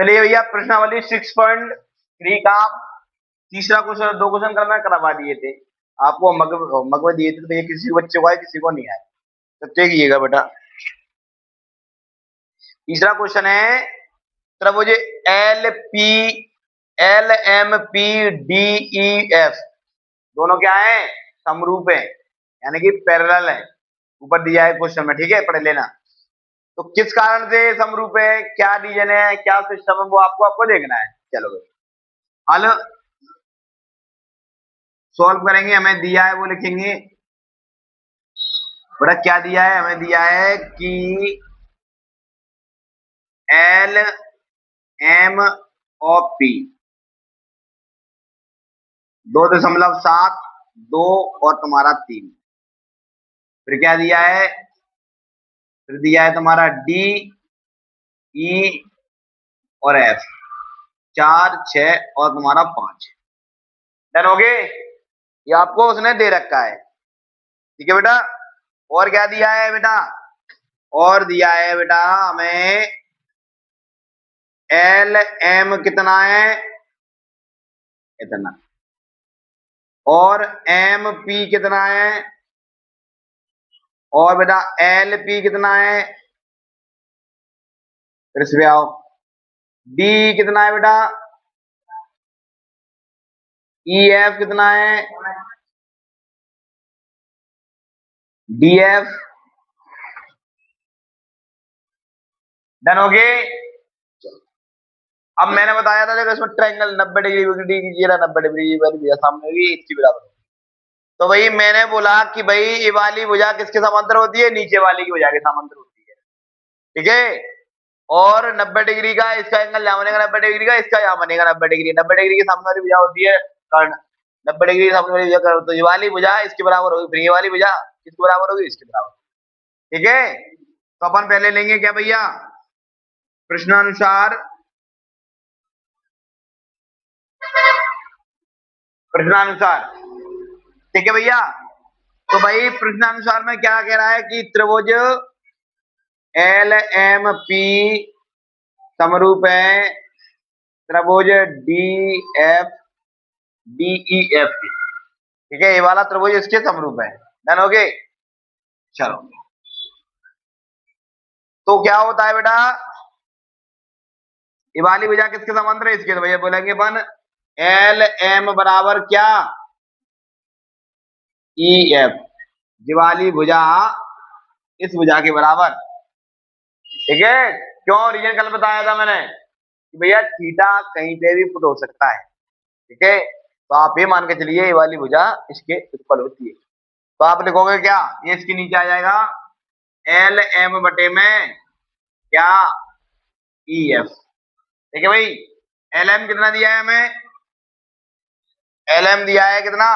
चलिए भैया प्रश्नावली 6.3 का तीसरा क्वेश्चन, 2 क्वेश्चन करना करवा दिए थे आपको, मगवे दिए थे, तो ये किसी बच्चे को आए किसी को नहीं आए, तो चेक कीजिएगा बेटा। तीसरा क्वेश्चन है त्रिभुज L M P D E F दोनों क्या है, समरूप है, यानी कि पैरेलल है, ऊपर दिया है क्वेश्चन में, ठीक है, पढ़ लेना। तो किस कारण से समरूप है, क्या रीजन है, क्या सिस्टम है, वो आपको देखना है। चलो हल सॉल्व करेंगे, हमें दिया है वो लिखेंगे। बेटा क्या दिया है, हमें दिया है कि एल एम ओ पी 2.7, 2 और तुम्हारा 3। फिर क्या दिया है, फिर दिया है तुम्हारा डी ई और एफ 4, 6 और तुम्हारा 5। डन हो गए, ये आपको उसने दे रखा है, ठीक है बेटा। और क्या दिया है बेटा, और दिया है बेटा हमें एल एम कितना है, इतना, और एम पी कितना है, और बेटा एल पी कितना है, फिर से आओ, डी कितना है बेटा, ई एफ कितना है, डी एफ। डन हो गए। अब मैंने बताया था देखो, इसमें ट्रायंगल 90 डिग्री कीजिए, 90 डिग्री वाली सामने भी इसकी बराबर, तो भाई मैंने बोला कि भाई ये वाली भुजा किसके समांतर होती है, नीचे वाली की भुजा के समांतर होती है, ठीक है। और 90 डिग्री का इसका एंगल यहाँ बनेगा, 90 डिग्री का इसका यहाँ बनेगा 90 डिग्री, 90 डिग्री के सामने वाली भुजा होती है कर्ण, 90 डिग्री के सामने वाली भुजा कर्ण, तो ये वाली भुजा इसके बराबर होगी, फिर ये वाली भुजा किसके बराबर होगी, इसके बराबर, ठीक है। तो अपन पहले लेंगे क्या भैया, प्रश्नानुसार, प्रश्नानुसार, ठीक है भैया। तो भाई प्रश्नानुसार में क्या कह रहा है कि त्रिभुज एल एम पी समरूप है त्रिभुज D F D E F, ठीक है, ये वाला त्रिभुज इसके समरूप है। डन हो गए, चलो। तो क्या होता है बेटा, ये वाली भुजा किसके समांतर है, इसके, तो भैया बोलेंगे अपन एल एम बराबर क्या, ई एफ, ये वाली भुजा इस भुजा के बराबर, ठीक है। क्यों, रीजन कल बताया था मैंने कि भैया थीटा कहीं पे भी पुट हो सकता है, ठीक है। तो आप ये मान के चलिए ये वाली भुजा इसके इक्वल होती है, तो आप लिखोगे क्या, ये इसके नीचे आ जाएगा एल एम बटे में क्या, ई एफ, ठीक है भाई। एल एम कितना दिया है हमें, एल एम दिया है कितना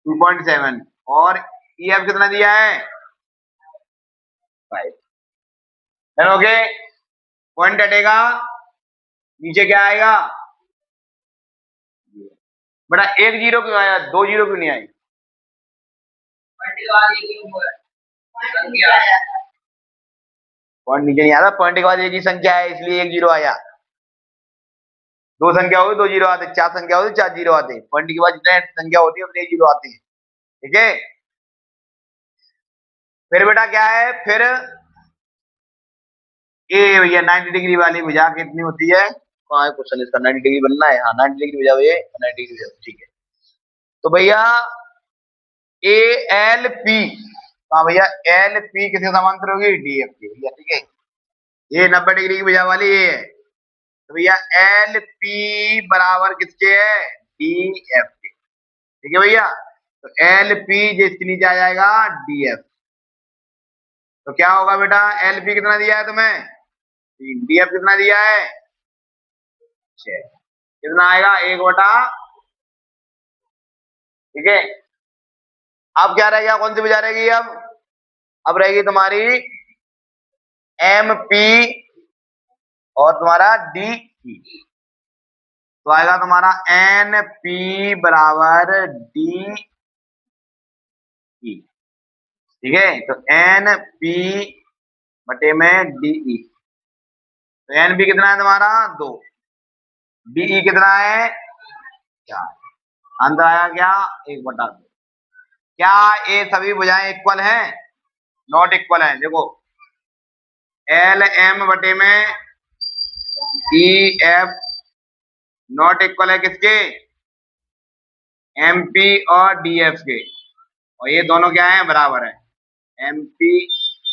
2.7, और ई एफ कितना दिया है 5। ओके, पॉइंट हटेगा, नीचे क्या आएगा, बड़ा 1 जीरो क्यों आया, 2 जीरो क्यों नहीं आई, पॉइंट नीचे नहीं आया, पॉइंट के बाद एक ही संख्या है इसलिए 1 जीरो आया, 2 संख्या होगी 2 जीरो आते, 4 संख्या होती 4 जीरो आते, पॉइंट के बाद जितने संख्या होती है उतने 1 जीरो आते हैं, ठीक है। फिर बेटा क्या है, फिर ये भैया 90 डिग्री वाली भुजा कितनी होती है, कहाँ है क्वेश्चन इसका, 90 डिग्री बनना है, हाँ 90 डिग्री भुजा, ये 90 डिग्री, ठीक है। तो भैया ए एल पी, हाँ भैया एल पी किसके समांतर होगी, डी एफ की भैया, ठीक है। ये 90 डिग्री की भुजा वाली ये है, तो भैया एल पी बराबर किसके है, डी एफ के, ठीक है भैया। तो एल पी जिसके नीचे आ जाएगा डी एफ, तो क्या होगा बेटा, एल पी कितना दिया है तुम्हें 3, डी एफ कितना दिया है 6, कितना आएगा 1/, ठीक है। अब क्या रहेगा, कौन सी भुजा रहेगी, अब रहेगी तुम्हारी एम पी और तुम्हारा डी ई, तो आएगा तुम्हारा एन पी बराबर डी ई, ठीक है। तो एन पी बटे में डी ई, तो एन बी कितना है तुम्हारा 2, बीई कितना है 4, आंसर आया क्या 1/2। क्या ये सभी भुजाएं इक्वल हैं? नॉट इक्वल है। देखो एल एम बटे में ई एफ नॉट इक्वल है किसके? एमपी और डीएफ के, और ये दोनों क्या है बराबर है, एमपी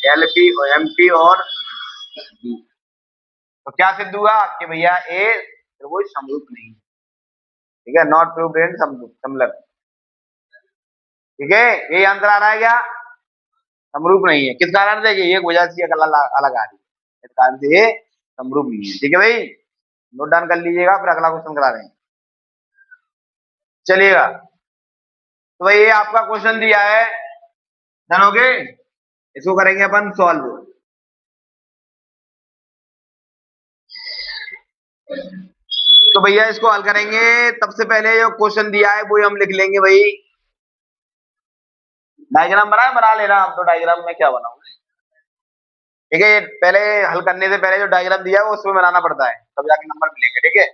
एलपी और एमपी और डी। तो क्या सिद्ध हुआ कि भैया ए त्रिभुज समरूप नहीं है। ठीक है, नॉट प्रूव्ड इन समरूप। ठीक है, ये आंसर आ रहा है क्या? समरूप नहीं है। किस कारण से? ये वजह से अलग अलग आ रही है, इस कारण से ये समरूप नहीं है। ठीक है भाई, नोट डाउन कर लीजिएगा, फिर अगला क्वेश्चन करा रहे हैं। चलिएगा, तो भाई ये आपका क्वेश्चन दिया है, डन हो गए? इसको करेंगे अपन सॉल्व। तो भैया इसको हल करेंगे, तब से पहले जो क्वेश्चन दिया है वो हम लिख लेंगे भाई। डायग्राम बना लेना आप, तो डायग्राम में क्या बनाऊं? ठीक है, पहले हल करने से पहले जो डायग्राम दिया है वो उसमें बनाना पड़ता है, तब जाके नंबर मिलेंगे। ठीक है,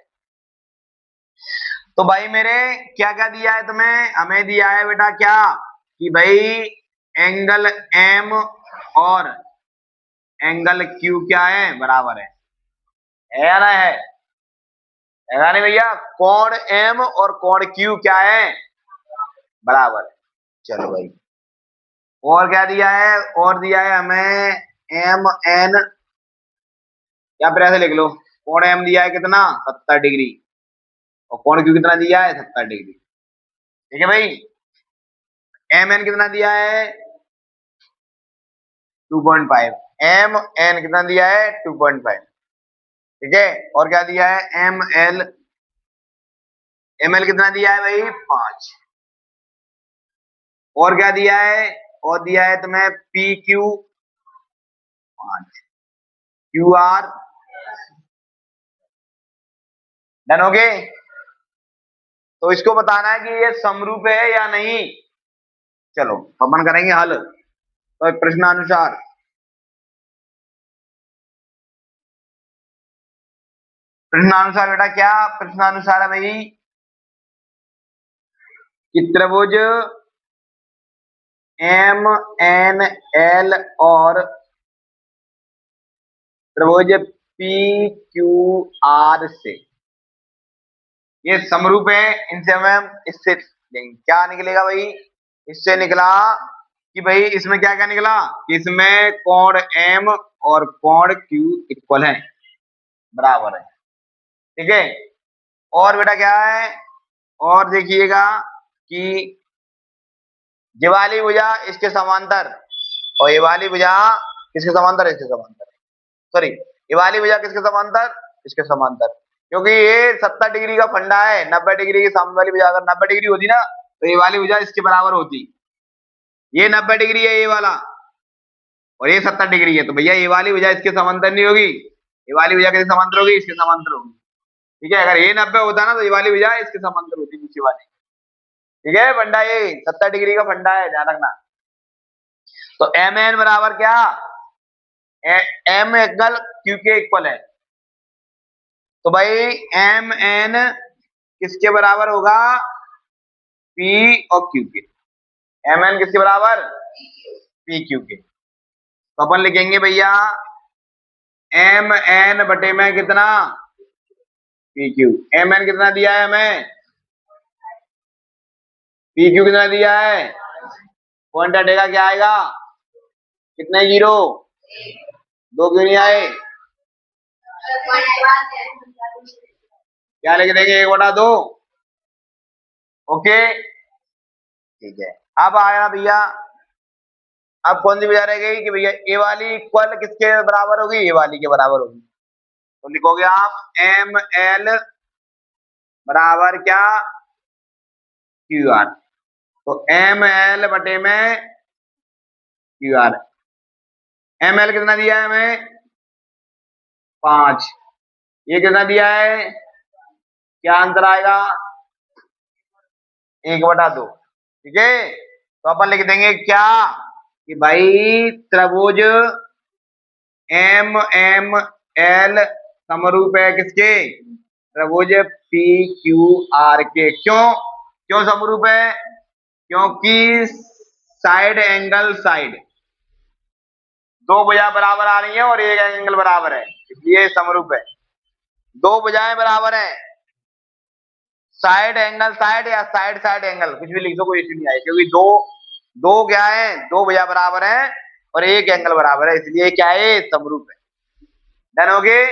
तो भाई मेरे क्या क्या दिया है तुम्हें? हमें दिया है बेटा क्या कि भाई एंगल एम और एंगल क्यू क्या है बराबर है या ना है? है नहीं भैया? कोण एम और कोण क्यू क्या है बराबर है। चलो भाई, और क्या दिया है? और दिया है हमें एम एन, या फिर ऐसे लिख लो, कोण एम दिया है कितना 70 डिग्री, और कोण क्यू कितना दिया है 70 डिग्री। ठीक है भाई, एम एन कितना दिया है 2.5, एम एन कितना दिया है 2.5। ठीक है, और क्या दिया है एम एल, एम एल कितना दिया है भाई 5। और क्या दिया है? और दिया है तुम्हें P Q 5, Q R. Done हो गए? तो इसको बताना है कि ये समरूप है या नहीं। चलो अपन करेंगे हल। तो प्रश्नानुसार, प्रश्नानुसार बेटा क्या प्रश्नानुसार है भाई कि त्रिभुज एम एन एल और त्रिभुज पी क्यू आर से ये समरूप है। इनसे हमें इससे क्या निकलेगा भाई? इससे निकला कि भाई इसमें क्या क्या निकला कि इसमें कोण एम और कोण क्यू इक्वल है, बराबर है। ठीक है, और बेटा क्या है? और देखिएगा कि ये वाली भुजा इसके समांतर, और ये वाली भुजा किसके समांतर? इसके समांतर। सॉरी, ये वाली भुजा किसके समांतर? इसके समांतर, क्योंकि ये 70 डिग्री का फंडा है। 90 डिग्री की सामने वाली भुजा अगर 90 डिग्री होती ना, तो ये वाली भुजा इसके बराबर होती। ये 90 डिग्री है ये वाला, और ये 70 डिग्री है, तो भैया ये वाली भुजा इसके समांतर नहीं होगी, ये वाली भुजा किसके समांतर होगी? इसके समांतर होगी। ठीक है, अगर ये 90 होता ना तो ये वाली भुजा इसके समांतर होती, नीचे वाली। ठीक है, फंडा ये 70 डिग्री का फंडा है, ध्यान रखना। तो एम एन बराबर क्या? एम एंगल क्यू के इक्वल है। तो भाई एम एन किसके बराबर होगा? पी और क्यू के। एम एन किसके बराबर? पी क्यू के। तो अपन लिखेंगे भैया एम एन बटे में कितना? P Q. एम एन कितना दिया है हमें? पी क्यू कितना दिया है? पॉइंट हटेगा क्या आएगा? कितने जीरो? 2 क्यों नहीं आए? क्या लिख देंगे 1/2। ओके, ठीक है। अब आया भैया, अब कौन सी भुजा रह गई कि भैया ए वाली इक्वल किसके बराबर होगी? ए वाली के बराबर होगी। तो लिखोगे आप एम एल बराबर क्या? Q R. तो एम एल बटे में क्यू आर। एम एल कितना दिया है हमें? 5। ये कितना दिया है? क्या आंसर आएगा? 1/2। ठीक है, तो अपन लिख देंगे क्या कि भाई त्रिभुज एम एम एल समरूप है किसके? त्रिभुज पी क्यू आर के। क्यों क्यों समरूप है? क्योंकि साइड एंगल साइड दो भुजा बराबर आ रही है और एक एंगल बराबर है, इसलिए समरूप है। दो भुजाएं बराबर है, साइड एंगल साइड या साइड साइड एंगल कुछ भी लिख दो, कोई इश्यू नहीं आए, क्योंकि दो दो क्या है, दो भुजा बराबर है और एक एंगल बराबर है, इसलिए क्या है, समरूप है। डन हो गए।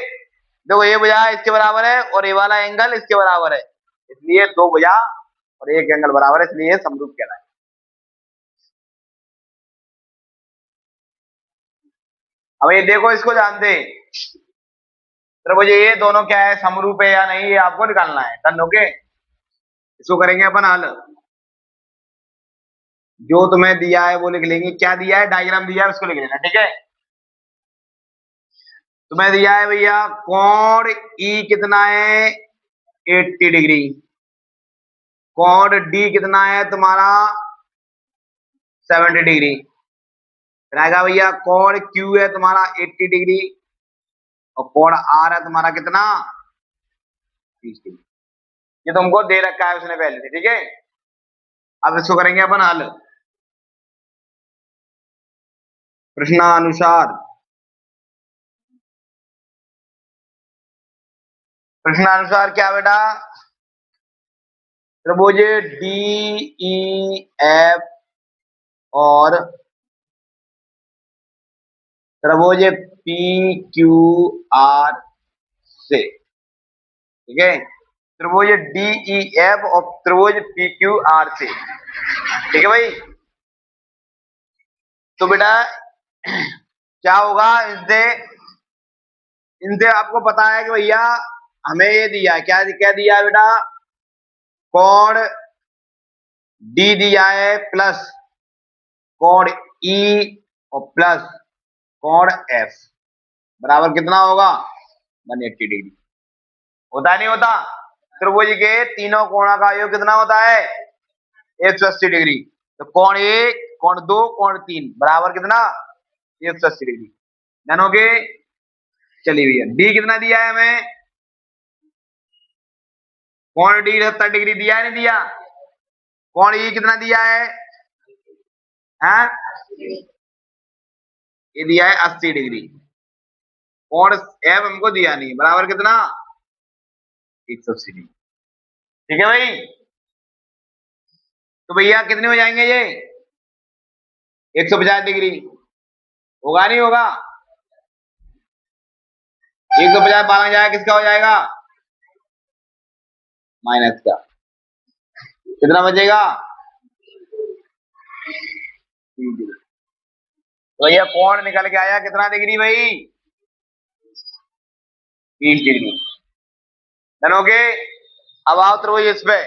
देखो ये भुजा इसके बराबर है और ये वाला एंगल इसके बराबर है, इसलिए दो भुजा और एक एंगल बराबर है, इसलिए समरूप कहलाए। अब ये देखो, इसको जानते हैं त्रिभुज ये दोनों क्या है, समरूप है या नहीं, ये आपको निकालना है। डन हो गए। इसको करेंगे अपन हल। जो तुम्हें दिया है वो लिख लेंगे, क्या दिया है, डायग्राम दिया है उसको लिख लेना, ठीक है। तुम्हें दिया है भैया कोण ई कितना है, 80 डिग्री। कोण डी कितना है तुम्हारा, 70 डिग्री। रहेगा भैया कोण क्यू है तुम्हारा 80 डिग्री और कोण आर है तुम्हारा कितना, 30 डिग्री। ये तुमको दे रखा है उसने पहले से, ठीक है। अब इसको करेंगे अपन हल प्रश्नानुसार। प्रश्नानुसार क्या बेटा, त्रिभुज डी ई एफ और त्रिभुज पी क्यू आर से, ठीक है। त्रिभुज डी ई एफ और त्रिभुज पी क्यू आर से, ठीक है भाई। तो बेटा क्या होगा, इनसे इनसे आपको पता है कि भैया हमें ये दिया, क्या क्या दिया है बेटा, कोण डी दिया है प्लस कोण ई और प्लस कोण एफ बराबर कितना होगा, 180 डिग्री। होता नहीं होता, त्रिभुज के तीनों कोणों का योग कितना होता है, 180 डिग्री। तो कोण एक, कोण दो, कोण तीन बराबर कितना, 180 डिग्री। जानोगे। चलिए भैया डी कितना दिया है हमें, कोण डी 70 डिग्री दिया है, नहीं दिया। कोण ई कितना दिया है, हैं? ये दिया है 80 डिग्री। कोण एफ हमको दिया नहीं, बराबर कितना, 180 डिग्री। ठीक है भाई। तो भैया कितने हो जाएंगे ये, 150 डिग्री। होगा नहीं होगा, 150 12 जाएगा किसका हो जाएगा, माइनस का। कितना बचेगा, तो भैया कोण निकल के आया कितना डिग्री भाई, 30 डिग्री। जनोगे। अब आओ तो इस पे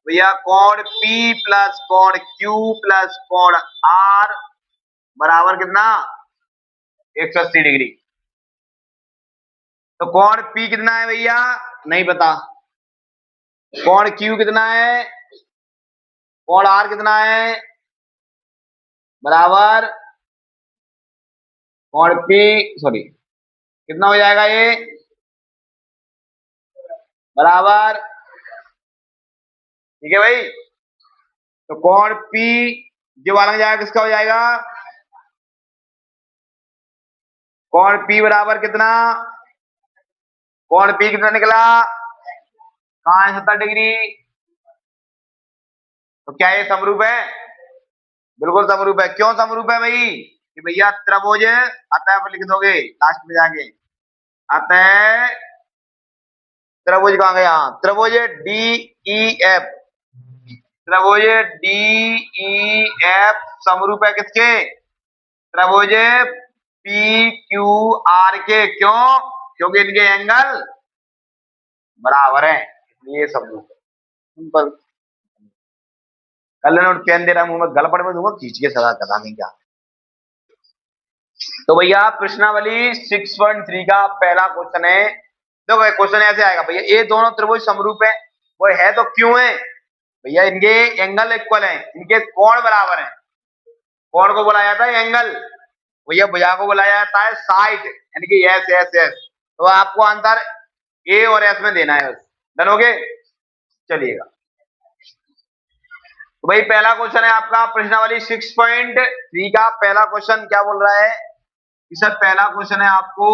भैया कोण P प्लस कोण Q प्लस कोण R बराबर कितना, 180 डिग्री। तो कोण P कितना है भैया, नहीं पता। कोण Q कितना है, कोण R कितना है, बराबर कोण P, सॉरी कितना हो जाएगा ये, बराबर, ठीक है भाई। तो कोण P जो वाला जाएगा किसका हो जाएगा, कोण P बराबर कितना, कोण P कितना निकला, कहां है, 70 डिग्री। तो क्या ये समरूप है, बिल्कुल समरूप है। क्यों समरूप है भाई, कि भैया त्रिभुज, अतः पर लिख दोगे लास्ट में जाके, अतः त्रिभुज कहां गया, त्रिभुज डी ई एफ, त्रिभुज डी ई एफ समरूप है किसके, त्रिभुज पी क्यू आर के। क्यों, क्योंकि इनके एंगल बराबर है, इसलिए समरूप है। सिंपल। कल नोट पेन दे रहा मुंह में, गलपड़ में दूंगा, खींच के सजा करा नहीं क्या। तो भैया प्रश्नावली 6.3 का पहला क्वेश्चन है। देखो क्वेश्चन ऐसे आएगा भैया, ये दोनों त्रिभुज समरूप है, वो है तो क्यों है भैया, इनके एंगल इक्वल है, इनके कोण बराबर है। कोण को बोला जाता है एंगल, भैया भुजा को बोला जाता है साइड, यानी कि एस एस एस। तो आपको आंसर ए और एस में देना है बस। डन हो गए? चलिएगा, तो भाई पहला क्वेश्चन है आपका प्रश्नावली 6.3 का पहला क्वेश्चन क्या बोल रहा है कि सर पहला क्वेश्चन है आपको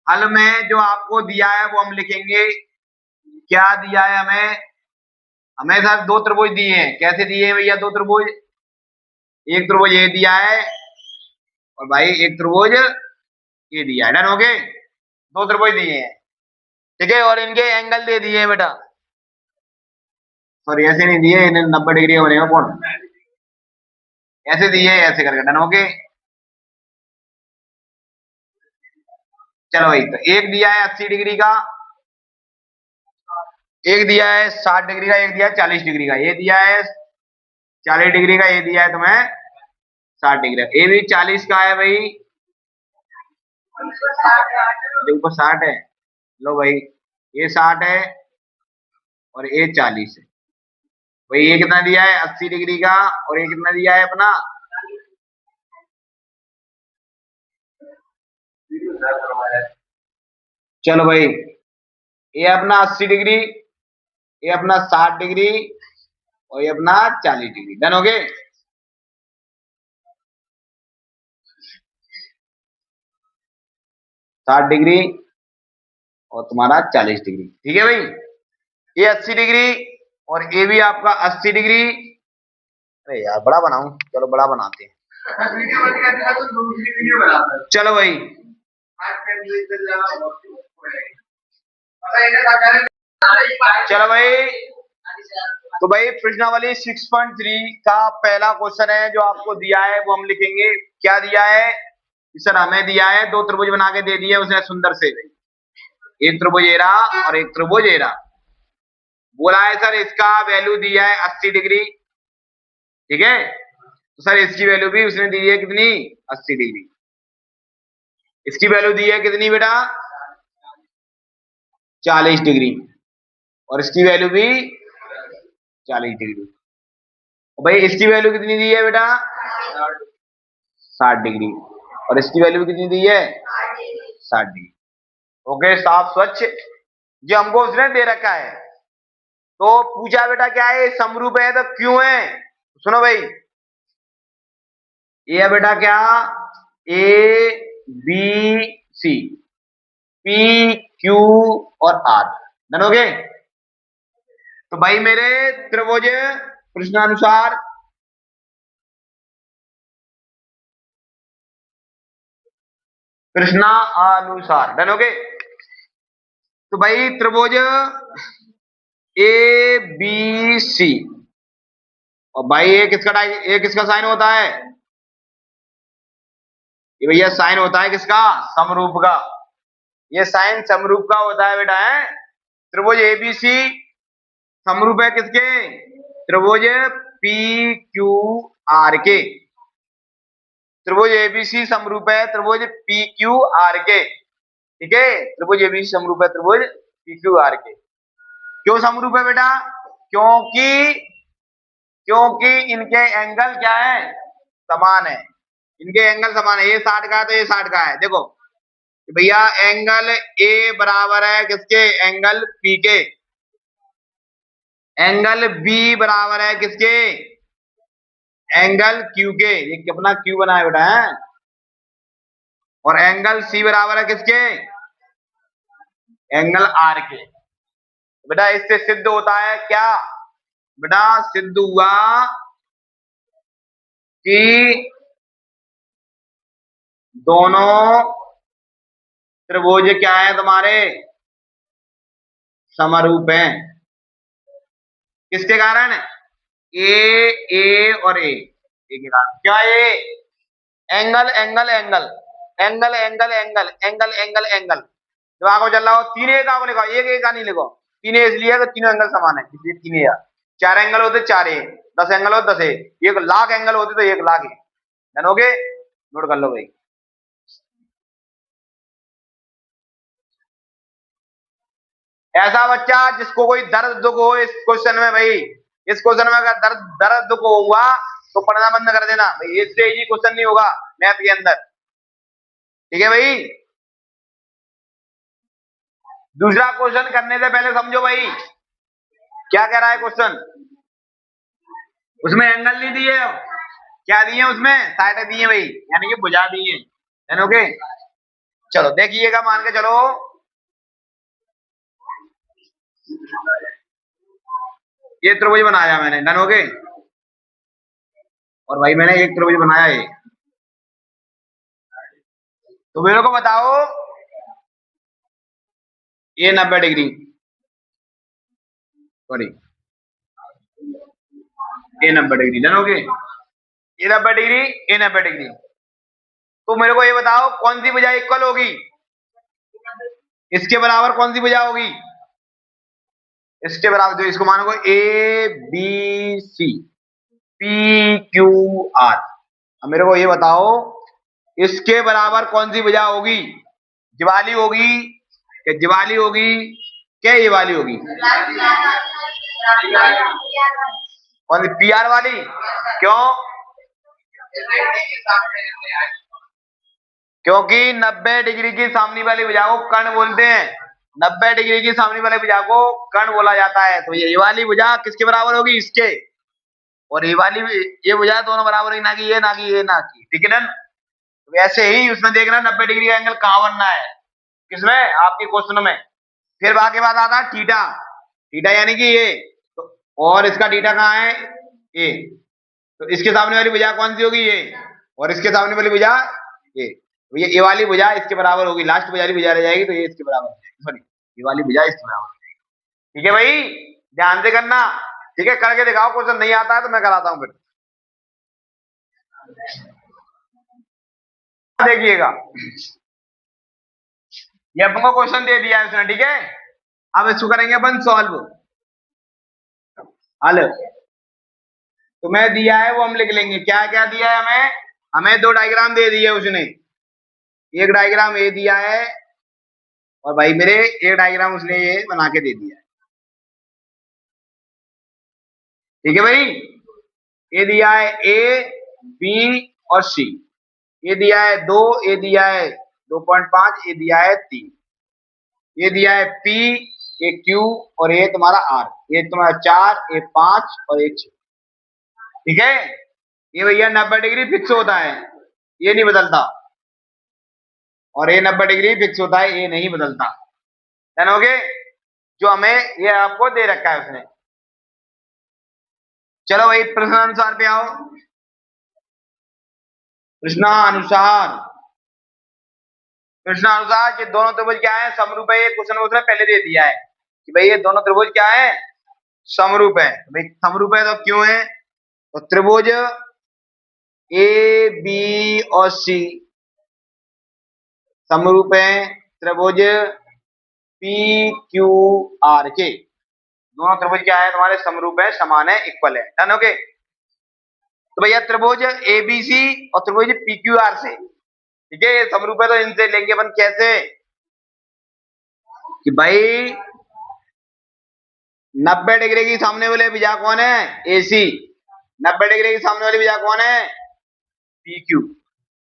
हल में जो आपको दिया है वो हम लिखेंगे। क्या दिया है हमें? हमें सर दो त्रिभुज दिए हैं। कैसे दिए हैं भैया? दो त्रिभुज, एक त्रिभुज ये दिया है और भाई एक त्रिभुज ये दिया है। डन हो गए? दो त्रिभुज दिए हैं, ठीक है, और इनके एंगल दे दिए हैं बेटा। सॉरी ऐसे नहीं दिए, इन्हें 90 डिग्री का बनेगा कौन? ऐसे दिए, ऐसे करके। डन हो गए? चलो भाई, तो एक दिया है 80 डिग्री का, एक दिया है 60 डिग्री का, एक दिया है 40 डिग्री का। ये दिया है 40 डिग्री का, ये दिया है तुम्हें 60 डिग्री का। ये भी 40 का है भाई, देखो 60 है। लो भाई, ये 60 है और ये 40 है। भाई ये कितना दिया है? 80 डिग्री का, और ये कितना दिया है अपना? चलो भाई, ये अपना 80 डिग्री, ये अपना 60 डिग्री और ये अपना 40 डिग्री। डन हो गए? 60 डिग्री और तुम्हारा 40 डिग्री, ठीक है भाई। ये 80 डिग्री और ये भी आपका 80 डिग्री। अरे यार बड़ा बनाऊं, चलो बड़ा बनाते हैं। चलो भाई, चलो भाई, तो भाई प्रश्नावली 6.3 का पहला क्वेश्चन है जो आपको दिया है वो हम लिखेंगे। क्या दिया है सर? हमें दिया है दो त्रिभुज बना के दे दिए उसने सुंदर से, एक त्रिभुज ये रहा और एक त्रिभुज ये रहा। बोला है सर इसका वैल्यू दिया है 80 डिग्री, ठीक है, तो सर इसकी वैल्यू भी उसने दी है कितनी? 80 डिग्री। इसकी वैल्यू दी है कितनी बेटा? 40 डिग्री, और इसकी वैल्यू भी 40 डिग्री। भाई इसकी वैल्यू कितनी दी है बेटा? 60 डिग्री, और इसकी वैल्यू कितनी दी है? 60 डिग्री। ओके, साफ स्वच्छ जो हमको उसने दे रखा है। तो पूछा बेटा क्या है? समरूप है तो क्यों है? सुनो भाई, ये है बेटा क्या? A B C, P Q और आर। डन हो गए? तो भाई मेरे त्रिभुज प्रश्नानुसार प्रश्नानुसार, डन हो गए? तो भाई त्रिभुज ए बी सी, और भाई ये किसका साइन होता है? ये भैया साइन होता है किसका? समरूप का। ये साइन समरूप का होता है बेटा, है। त्रिभुज एबीसी समरूप है किसके? त्रिभुज पी क्यू आर के। त्रिभुज एबीसी समरूप है त्रिभुज पी क्यू आर के, ठीक है। त्रिभुज एबीसी समरूप है त्रिभुज पी क्यू आर के। क्यों समरूप है बेटा? क्योंकि क्योंकि इनके एंगल क्या है? समान है। इनके एंगल समान है। ये 60 का है तो ये 60 का है। देखो भैया, एंगल ए बराबर है किसके? एंगल पी के। एंगल बी बराबर है किसके? एंगल क्यू के। ये कितना क्यू बना है बेटा, है। और एंगल सी बराबर है किसके? एंगल आर के। बेटा इससे सिद्ध होता है क्या? बेटा सिद्ध हुआ कि दोनों त्रिभुज क्या है तुम्हारे? समरूप हैं। किसके कारण? ए और ए के कारण। क्या? A angle angle angle angle angle angle angle angle angle जो आगे चल रहा हो, तीन ए का लिखो, एक ए का नहीं लिखो। तीन ए इसलिए तो तीनों एंगल समान है, इसलिए तीन ए। चार एंगल होते 4 ए, 10 एंगल हो 10 ए, 1,00,000 एंगल होते तो 1,00,000 ए। जानोगे? नोट कर लो भाई। ऐसा बच्चा जिसको कोई दर्द दुख हो इस क्वेश्चन में भाई, इस क्वेश्चन में अगर दर्द दर्द दुख हुआ तो पढ़ना बंद कर देना भाई, इससे ही क्वेश्चन नहीं होगा मैथ के अंदर, ठीक है भाई। दूसरा क्वेश्चन करने से पहले समझो भाई क्या कह रहा है क्वेश्चन। उसमें एंगल नहीं दिए, क्या दिए उसमें, साइड दिए भाई, यानी कि भुजा दिए है। ओके चलो देखिएगा, मान के चलो ये त्रिभुज बनाया मैंने, डन हो गए। और भाई मैंने एक त्रिभुज बनाया है, तो मेरे को बताओ ये 90 डिग्री, सॉरी ये 90 डिग्री, डन हो गए। ये 90 डिग्री, ये 90 डिग्री। तो मेरे को ये बताओ कौन सी भुजा इक्वल होगी, इसके बराबर कौन सी भुजा होगी, इसके बराबर, जो इसको मानोगे A B C P Q R. अब मेरे को ये बताओ इसके बराबर कौन सी भुजा होगी, ये वाली होगी क्या, ये वाली होगी क्या, ये वाली होगी, कौन सी, पी आर वाली। क्यों, क्योंकि 90 डिग्री की सामने वाली भुजा को कर्ण बोलते हैं, 90 डिग्री की सामने वाली भुजा को कर्ण बोला जाता है। तो ये वाली भुजा किसके बराबर होगी, इसके, और ये वाली भी, ये भुजा दोनों बराबर होगी, ना कि ये, ना कि ये, ना कि, ठीक है ना। तो वैसे ही उसमें देखना 90 डिग्री का एंगल कहां बनना है, किसमें, आपके क्वेश्चन में। फिर बाकी बात आता है थीटा, थीटा यानी कि ये, तो और इसका थीटा कहाँ है, ये, तो इसके सामने वाली भुजा कौन सी होगी, ये, और इसके सामने वाली भुजा ये, तो ये वाली भुजा इसके बराबर होगी, लास्ट वाली भुजा रह जाएगी, तो ये इसके बराबर हो जाएगी, सॉरी ये वाली भुजा इसके बराबर हो जाएगी। ठीक है भाई, ध्यान से करना, ठीक है, करके दिखाओ, क्वेश्चन नहीं आता है तो मैं कराता हूं फिर, देखिएगा। ये अपन को क्वेश्चन दे दिया है उसने, ठीक है, अब इसको करेंगे अपन सॉल्व। हल तुम्हें दिया है वो हम लिख लेंगे, क्या क्या दिया है हमें, हमें दो डायग्राम दे दिए उसने, एक डायग्राम ये दिया है, और भाई मेरे एक डायग्राम उसने ये बना के दे दिया है। ठीक है भाई, ये दिया है ए बी और सी, ये दिया है 2, ये दिया है 2.5, ये दिया है 3, ये दिया है पी, ये क्यू, और ये तुम्हारा आर, ये तुम्हारा 4, ये 5 और ये 6। ठीक है, ये भैया 90 डिग्री फिक्स होता है, ये नहीं बदलता, और ये 90 डिग्री फिक्स होता है, ये नहीं बदलता। डन हो गए, जो हमें ये आपको दे रखा है उसने। चलो भाई प्रश्नानुसार पे आओ, प्रश्नानुसार, प्रश्नानुसार ये दोनों त्रिभुज क्या है, समरूप है, ये क्वेश्चन उसने पहले दे दिया है कि भाई ये दोनों त्रिभुज क्या है, समरूप है। भाई समरूप है तो क्यों है, तो त्रिभुज ए बी और सी समरूप है त्रिभुज पी क्यू आर के, दोनों त्रिभुज क्या है तुम्हारे, समरूप है, समान है, इक्वल है। डन ओके, तो भैया त्रिभुज ए बी सी और त्रिभुज पी क्यू आर से, ठीक है, ये समरूप है, तो इनसे लेंगे अपन कैसे, कि भाई 90 डिग्री की सामने वाले भुजा कौन है, ए सी, 90 डिग्री की सामने वाली भुजा कौन है, पी क्यू।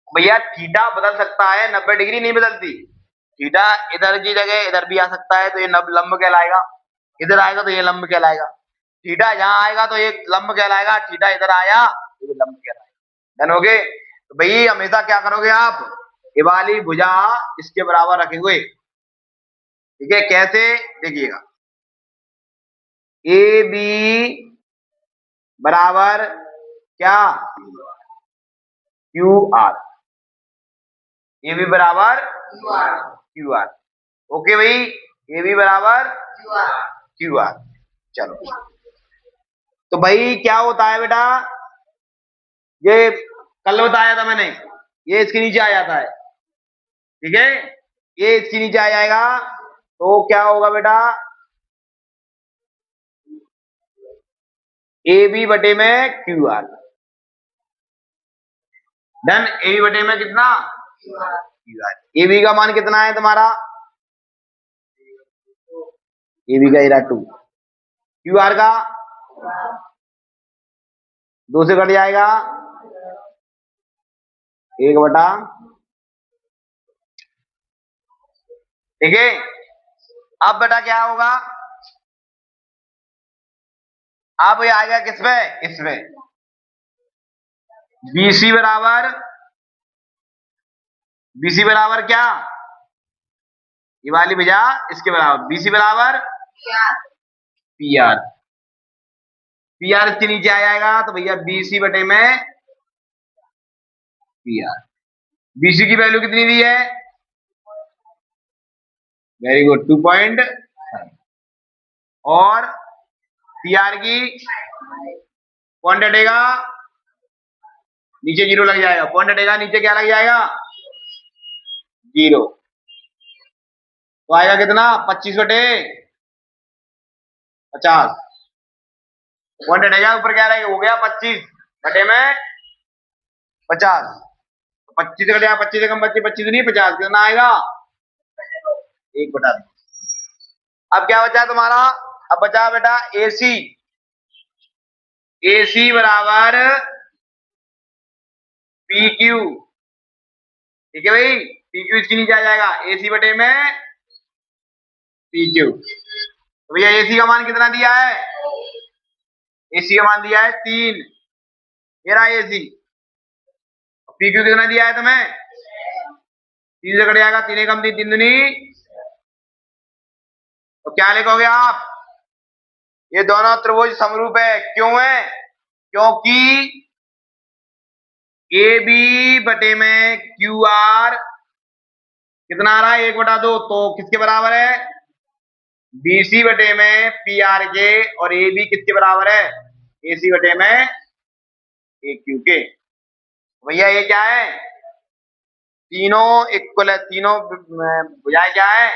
भैया थीटा बदल सकता है, 90 डिग्री नहीं बदलती, थीटा इधर की जगह इधर भी आ सकता है, तो ये लंब कहलाएगा, इधर आएगा तो ये लंब कहलाएगा, थीटा जहां आएगा तो ये लंब कहलाएगा, थीटा इधर आया तो ये लंब कहलाएगा। डन हो गए, तो भाई हमेशा क्या करोगे आप, ये वाली भुजा इसके बराबर रखेंगे, ठीक है, कैसे देखिएगा, ए बी बराबर क्या, क्यू आर, ए बी बराबर क्यू आर, ओके भाई, ए बी बराबर क्यू आर। चलो तो भाई क्या होता है बेटा, ये कल बताया था मैंने, ये इसके नीचे आ जाता है, ठीक है, ये इसके नीचे आ जाएगा, तो क्या होगा बेटा, ए बी बटे में Q R. Done, A B बटे में कितना, क्यू आर। ए बी का मान कितना है तुम्हारा, ए बी का इरा 2, क्यू आर का 2 से कट जाएगा 1 बटा, ठीक है, अब बेटा क्या होगा, अब ये आएगा किस पे, इसमें बीसी बराबर, बीसी बराबर क्या, ये वाली भैया इसके बराबर, बीसी बराबर पी आर, पी आर इसके नीचे आ जाएगा तो भैया बीसी बटे में पी आर। बीसी की वैल्यू कितनी दी है, वेरी गुड 2.5, और पी आर की पॉइंट हटेगा, नीचे जीरो लग जाएगा, पॉइंट हटेगा नीचे क्या लग जाएगा, जीरो, तो आएगा कितना 25/50, पॉइंट हटेगा ऊपर क्या रहेगा, हो गया 25 बटे में 50, 25 से घटेगा 25 से कम 25, 25 नहीं 50, कितना आएगा 1/2। अब क्या बचा तुम्हारा, अब बचा बेटा एसी, एसी बराबर पी क्यू, ठीक है भाई, पी क्यू इसके नीचे आ जाएगा, एसी बटे में पी क्यू। तो भैया एसी का मान कितना दिया है, एसी का मान दिया है 3, ये रहा एसी, पी क्यू कितना दिया है तुम्हें, 3 से कट जाएगा, 3 कम 3 3 दूनी, तो क्या लिखोगे आप, ये दोनों त्रिभुज समरूप है, क्यों है, क्योंकि ए बी बटे में क्यू आर कितना आ रहा है 1/2, तो किसके बराबर है, बीसी बटे में पी आर के, और ए बी किसके बराबर है, एसी बटे में ए क्यू के। भैया ये क्या है, तीनों इक्वल है, तीनों भुजाएं क्या है,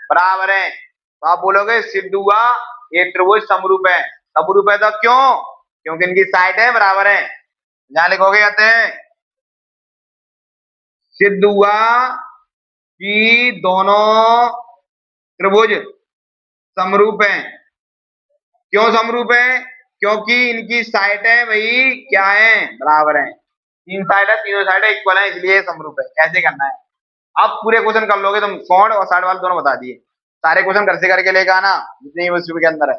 बराबर है, तो आप बोलोगे सिद्ध हुआ ये त्रिभुज समरूप है, समरूप है तो क्यों, क्योंकि इनकी साइड है बराबर है, यहां लिखोगे कहते हैं सिद्ध हुआ कि दोनों त्रिभुज समरूप हैं, क्यों समरूप है, क्योंकि इनकी साइड है भाई क्या है, बराबर है, तीन साइड है, तीनों साइड इक्वल है, इसलिए समरूप है। कैसे करना है, अब पूरे क्वेश्चन कर लोगे तुम, फ्रंट और साइड वाले दोनों बता दिए, सारे क्वेश्चन घर से करके लेकर आना जितने यूनिवर्सिटी के अंदर है।